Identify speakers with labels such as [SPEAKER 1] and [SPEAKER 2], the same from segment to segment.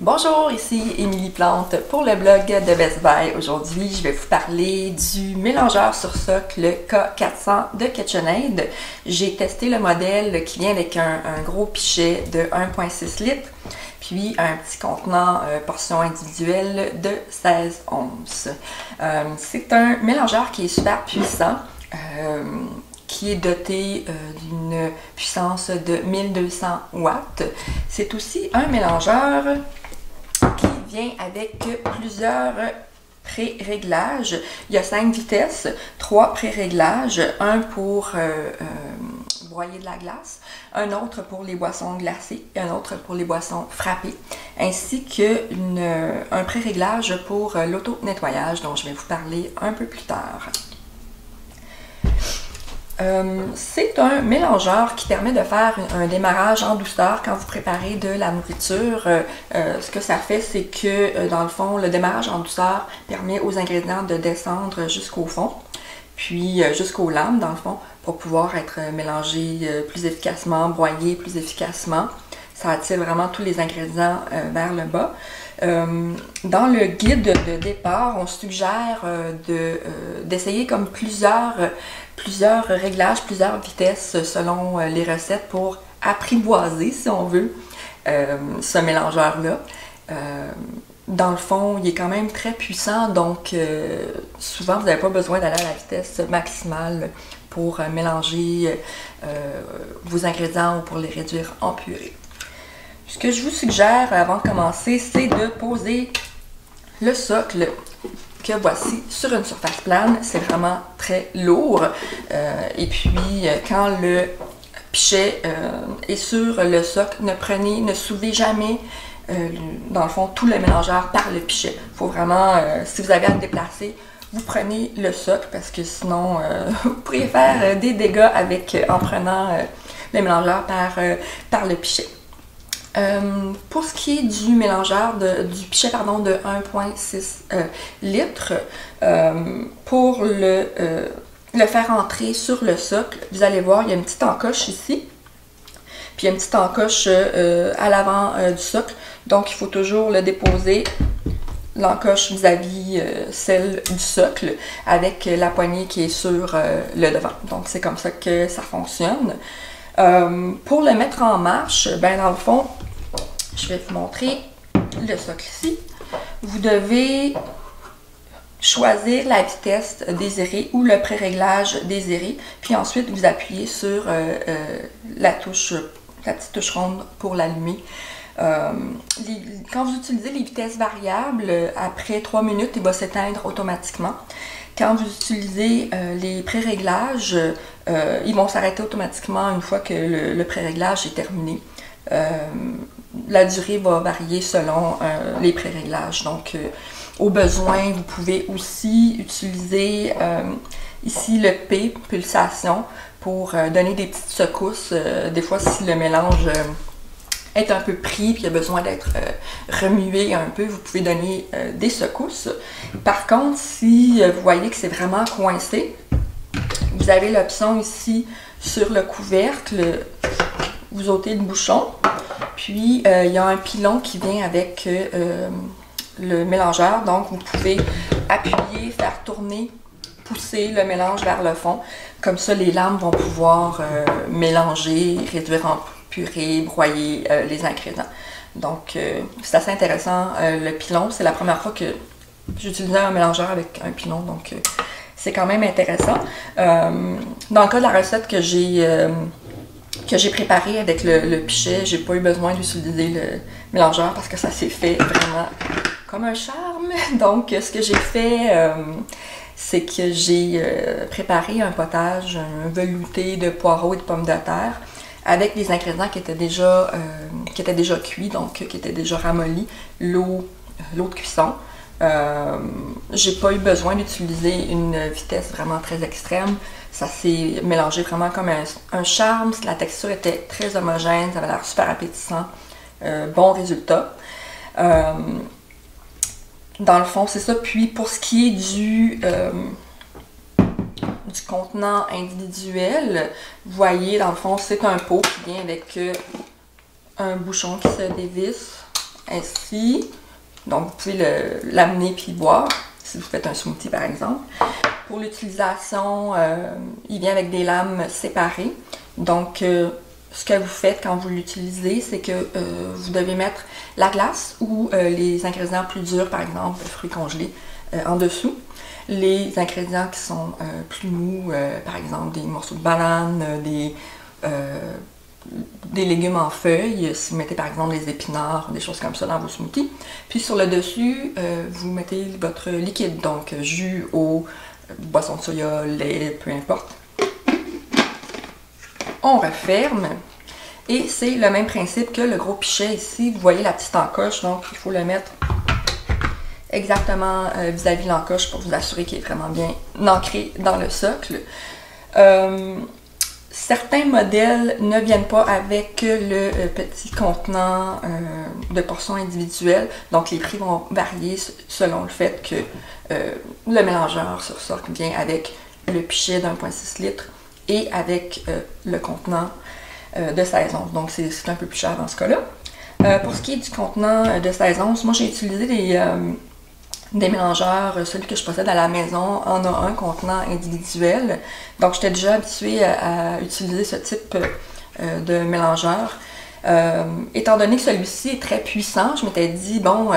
[SPEAKER 1] Bonjour, ici Émilie Plante pour le blog de Best Buy. Aujourd'hui, je vais vous parler du mélangeur sur socle K400 de KitchenAid. J'ai testé le modèle qui vient avec un gros pichet de 1,6 litres, puis un petit contenant portion individuelle de 16 onces. C'est un mélangeur qui est super puissant. Qui est doté d'une puissance de 1200 watts. C'est aussi un mélangeur qui vient avec plusieurs pré-réglages. Il y a 5 vitesses, 3 pré-réglages, un pour broyer de la glace, un autre pour les boissons glacées et un autre pour les boissons frappées, ainsi qu'un pré-réglage pour l'auto-nettoyage dont je vais vous parler un peu plus tard. C'est un mélangeur qui permet de faire un démarrage en douceur quand vous préparez de la nourriture. Ce que ça fait, c'est que dans le fond, le démarrage en douceur permet aux ingrédients de descendre jusqu'au fond, puis jusqu'aux lames dans le fond, pour pouvoir être mélangés plus efficacement, broyés plus efficacement. Ça attire vraiment tous les ingrédients vers le bas. Dans le guide de départ, on suggère d'essayer comme plusieurs réglages, plusieurs vitesses selon les recettes pour apprivoiser, si on veut, ce mélangeur-là. Dans le fond, il est quand même très puissant, donc souvent vous n'avez pas besoin d'aller à la vitesse maximale pour mélanger vos ingrédients ou pour les réduire en purée. Ce que je vous suggère avant de commencer, c'est de poser le socle que voici sur une surface plane. C'est vraiment très lourd. Et puis, quand le pichet est sur le socle, ne soulevez jamais, dans le fond, tout le mélangeur par le pichet. Il faut vraiment, si vous avez à le déplacer, vous prenez le socle parce que sinon, vous pourriez faire des dégâts en prenant le mélangeur par le pichet. Pour ce qui est du mélangeur, du pichet de 1,6 litres, pour le faire entrer sur le socle, vous allez voir, il y a une petite encoche ici, puis il y a une petite encoche à l'avant du socle, donc il faut toujours le déposer, l'encoche vis-à-vis celle du socle, avec la poignée qui est sur le devant. Donc c'est comme ça que ça fonctionne. Pour le mettre en marche, ben dans le fond, je vais vous montrer le socle ici. Vous devez choisir la vitesse désirée ou le pré-réglage désiré, puis ensuite vous appuyez sur la petite touche ronde pour l'allumer. Quand vous utilisez les vitesses variables, après 3 minutes, il va s'éteindre automatiquement. Quand vous utilisez les pré-réglages, ils vont s'arrêter automatiquement une fois que le pré-réglage est terminé. La durée va varier selon les pré-réglages. Donc, au besoin, vous pouvez aussi utiliser ici le P, pulsation, pour donner des petites secousses. Des fois, si le mélange est un peu pris et il a besoin d'être remué un peu, vous pouvez donner des secousses. Par contre, si vous voyez que c'est vraiment coincé, vous avez l'option ici sur le couvercle, vous ôtez le bouchon, puis il y a un pilon qui vient avec le mélangeur, donc vous pouvez appuyer, faire tourner, pousser le mélange vers le fond, comme ça les lames vont pouvoir mélanger, réduire en purée, broyer les ingrédients. Donc c'est assez intéressant, le pilon, c'est la première fois que j'utilisais un mélangeur avec un pilon, donc c'est quand même intéressant. Dans le cas de la recette que j'ai préparée avec le pichet, j'ai pas eu besoin d'utiliser le mélangeur parce que ça s'est fait vraiment comme un charme. Donc ce que j'ai fait, c'est que j'ai préparé un potage, un velouté de poireaux et de pommes de terre avec des ingrédients qui étaient déjà cuits, donc qui étaient déjà ramollis, l'eau de cuisson. J'ai pas eu besoin d'utiliser une vitesse vraiment très extrême. Ça s'est mélangé vraiment comme un charme. La texture était très homogène, ça avait l'air super appétissant. Bon résultat. Dans le fond, c'est ça. Puis pour ce qui est du contenant individuel, vous voyez, dans le fond, c'est un pot qui vient avec un bouchon qui se dévisse ainsi. Donc, vous pouvez l'amener puis boire, si vous faites un smoothie par exemple. Pour l'utilisation, il vient avec des lames séparées. Donc, ce que vous faites quand vous l'utilisez, c'est que vous devez mettre la glace ou les ingrédients plus durs, par exemple, fruits congelés, en dessous. Les ingrédients qui sont plus mous, par exemple des morceaux de banane, des légumes en feuilles, si vous mettez par exemple des épinards, des choses comme ça dans vos smoothies. Puis sur le dessus, vous mettez votre liquide, donc jus, eau, boisson de soya, lait, peu importe. On referme et c'est le même principe que le gros pichet ici. Vous voyez la petite encoche, donc il faut le mettre exactement vis-à-vis l'encoche pour vous assurer qu'il est vraiment bien ancré dans le socle. Certains modèles ne viennent pas avec le petit contenant de portions individuelles, donc les prix vont varier selon le fait que le mélangeur sur socle vient avec le pichet d'1,6 litres et avec le contenant de 16 onces, donc c'est un peu plus cher dans ce cas-là. Pour ce qui est du contenant de 16 onces, moi j'ai utilisé des mélangeurs, celui que je possède à la maison en a un contenant individuel. Donc j'étais déjà habituée à utiliser ce type de mélangeur. Étant donné que celui-ci est très puissant, je m'étais dit, bon,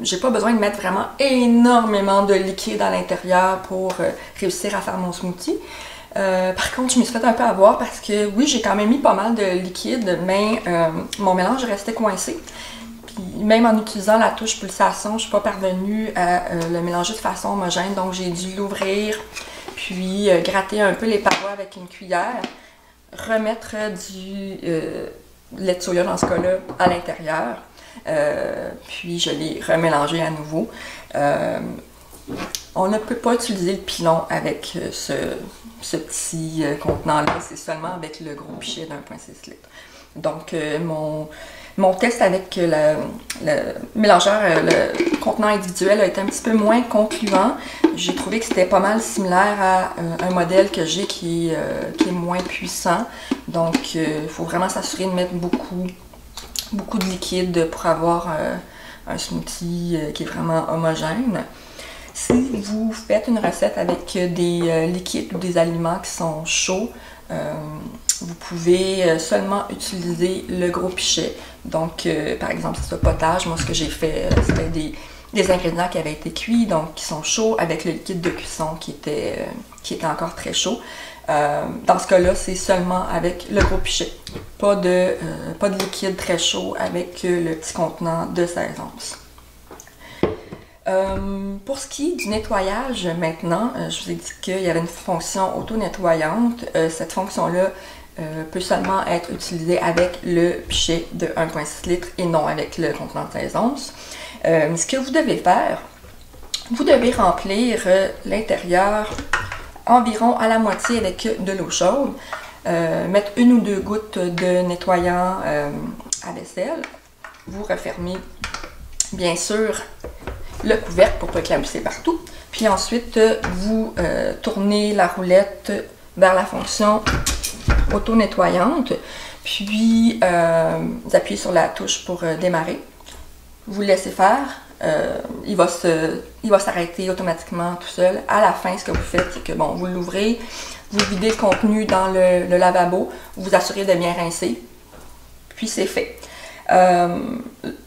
[SPEAKER 1] j'ai pas besoin de mettre vraiment énormément de liquide à l'intérieur pour réussir à faire mon smoothie. Par contre, je me suis fait un peu avoir parce que oui, j'ai quand même mis pas mal de liquide, mais mon mélange restait coincé. Puis même en utilisant la touche pulsation, je ne suis pas parvenue à le mélanger de façon homogène, donc j'ai dû l'ouvrir, puis gratter un peu les parois avec une cuillère, remettre du lait de soya dans ce cas-là à l'intérieur, puis je l'ai remélangé à nouveau. On ne peut pas utiliser le pilon avec ce petit contenant-là, c'est seulement avec le gros pichet d'1,6 litres. Donc mon test avec le mélangeur, le contenant individuel a été un petit peu moins concluant. J'ai trouvé que c'était pas mal similaire à un modèle que j'ai qui est moins puissant. Donc il faut vraiment s'assurer de mettre beaucoup de liquide pour avoir un smoothie qui est vraiment homogène. Si vous faites une recette avec des liquides ou des aliments qui sont chauds, vous pouvez seulement utiliser le gros pichet. Donc, par exemple, si c'est potage, moi ce que j'ai fait, c'était des ingrédients qui avaient été cuits, donc qui sont chauds, avec le liquide de cuisson qui était encore très chaud. Dans ce cas-là, c'est seulement avec le gros pichet. Pas de liquide très chaud avec le petit contenant de 16 onces. Pour ce qui est du nettoyage maintenant, je vous ai dit qu'il y avait une fonction auto-nettoyante. Cette fonction-là peut seulement être utilisée avec le pichet de 1,6 litres et non avec le contenant de 16 onces. Ce que vous devez faire, vous devez remplir l'intérieur environ à la moitié avec de l'eau chaude, mettre 1 ou 2 gouttes de nettoyant à vaisselle, vous refermez bien sûr le couvercle pour ne pas éclabousser partout. Puis ensuite, vous tournez la roulette vers la fonction auto-nettoyante. Puis, vous appuyez sur la touche pour démarrer. Vous le laissez faire. Il va s'arrêter automatiquement tout seul. À la fin, ce que vous faites, c'est que bon, vous l'ouvrez, vous videz le contenu dans le lavabo, vous vous assurez de bien rincer. Puis c'est fait.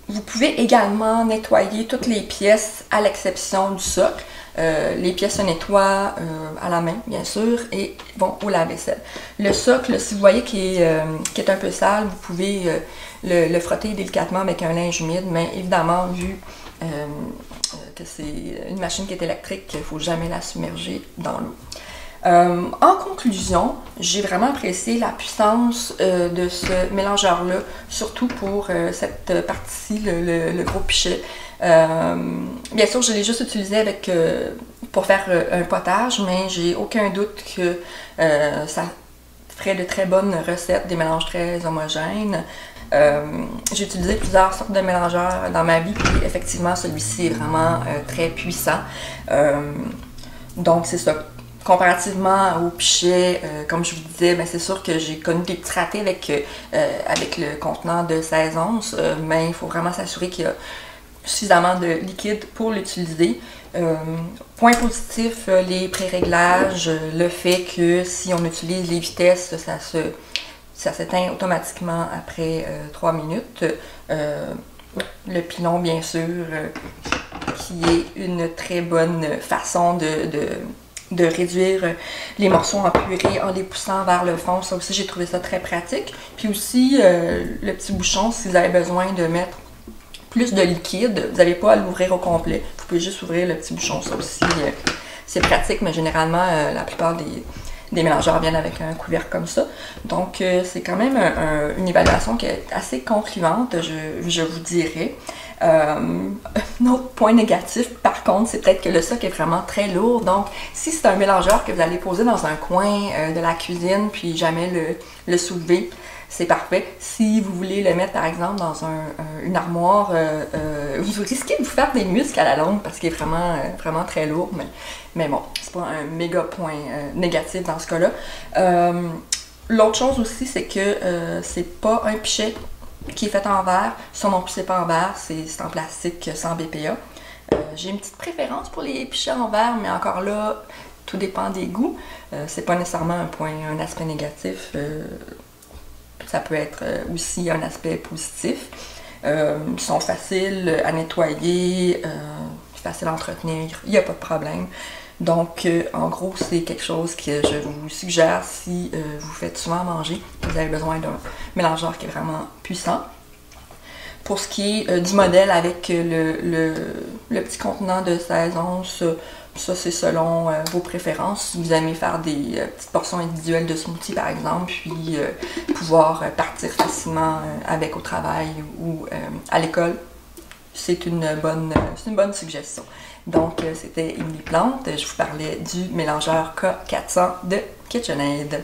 [SPEAKER 1] Vous pouvez également nettoyer toutes les pièces à l'exception du socle. Les pièces se nettoient à la main, bien sûr, et vont au lave-vaisselle. Le socle, si vous voyez qu'il est un peu sale, vous pouvez le frotter délicatement avec un linge humide, mais évidemment, vu que c'est une machine qui est électrique, il ne faut jamais la submerger dans l'eau. En conclusion, j'ai vraiment apprécié la puissance de ce mélangeur-là, surtout pour cette partie-ci, le gros pichet. Bien sûr, je l'ai juste utilisé pour faire un potage, mais j'ai aucun doute que ça ferait de très bonnes recettes, des mélanges très homogènes. J'ai utilisé plusieurs sortes de mélangeurs dans ma vie, puis effectivement, celui-ci est vraiment très puissant. Donc, c'est ça. comparativement au pichet, comme je vous disais, ben, c'est sûr que j'ai connu des petits ratés avec le contenant de 16 onces, mais il faut vraiment s'assurer qu'il y a suffisamment de liquide pour l'utiliser. Point positif, les pré-réglages, le fait que si on utilise les vitesses, ça s'éteint automatiquement après 3 minutes. Le pilon, bien sûr, qui est une très bonne façon de réduire les morceaux en purée en les poussant vers le fond. Ça aussi, j'ai trouvé ça très pratique. Puis aussi, le petit bouchon, si vous avez besoin de mettre plus de liquide, vous n'avez pas à l'ouvrir au complet. Vous pouvez juste ouvrir le petit bouchon. Ça aussi, c'est pratique, mais généralement, la plupart des mélangeurs viennent avec un couvercle comme ça. Donc, c'est quand même une évaluation qui est assez concluante, je vous dirais. Un autre point négatif, par contre, c'est peut-être que le soc est vraiment très lourd. Donc, si c'est un mélangeur que vous allez poser dans un coin de la cuisine, puis jamais le soulever, c'est parfait. Si vous voulez le mettre, par exemple, dans une armoire, vous risquez de vous faire des muscles à la longue parce qu'il est vraiment très lourd. Mais bon, c'est pas un méga point négatif dans ce cas-là. L'autre chose aussi, c'est que c'est pas un pichet qui est fait en verre. Ça non plus, c'est pas en verre, c'est en plastique sans BPA. J'ai une petite préférence pour les pichets en verre, mais encore là, tout dépend des goûts. C'est pas nécessairement un aspect négatif. Ça peut être aussi un aspect positif. Ils sont faciles à nettoyer, faciles à entretenir, il n'y a pas de problème. Donc, en gros, c'est quelque chose que je vous suggère si vous faites souvent manger, que vous avez besoin d'un mélangeur qui est vraiment puissant. Pour ce qui est du modèle avec le petit contenant de 16 onces, ça c'est selon vos préférences. Si vous aimez faire des petites portions individuelles de smoothie par exemple, puis pouvoir partir facilement avec au travail ou à l'école, c'est une bonne suggestion. Donc c'était Émilie Plante, je vous parlais du mélangeur K400 de KitchenAid.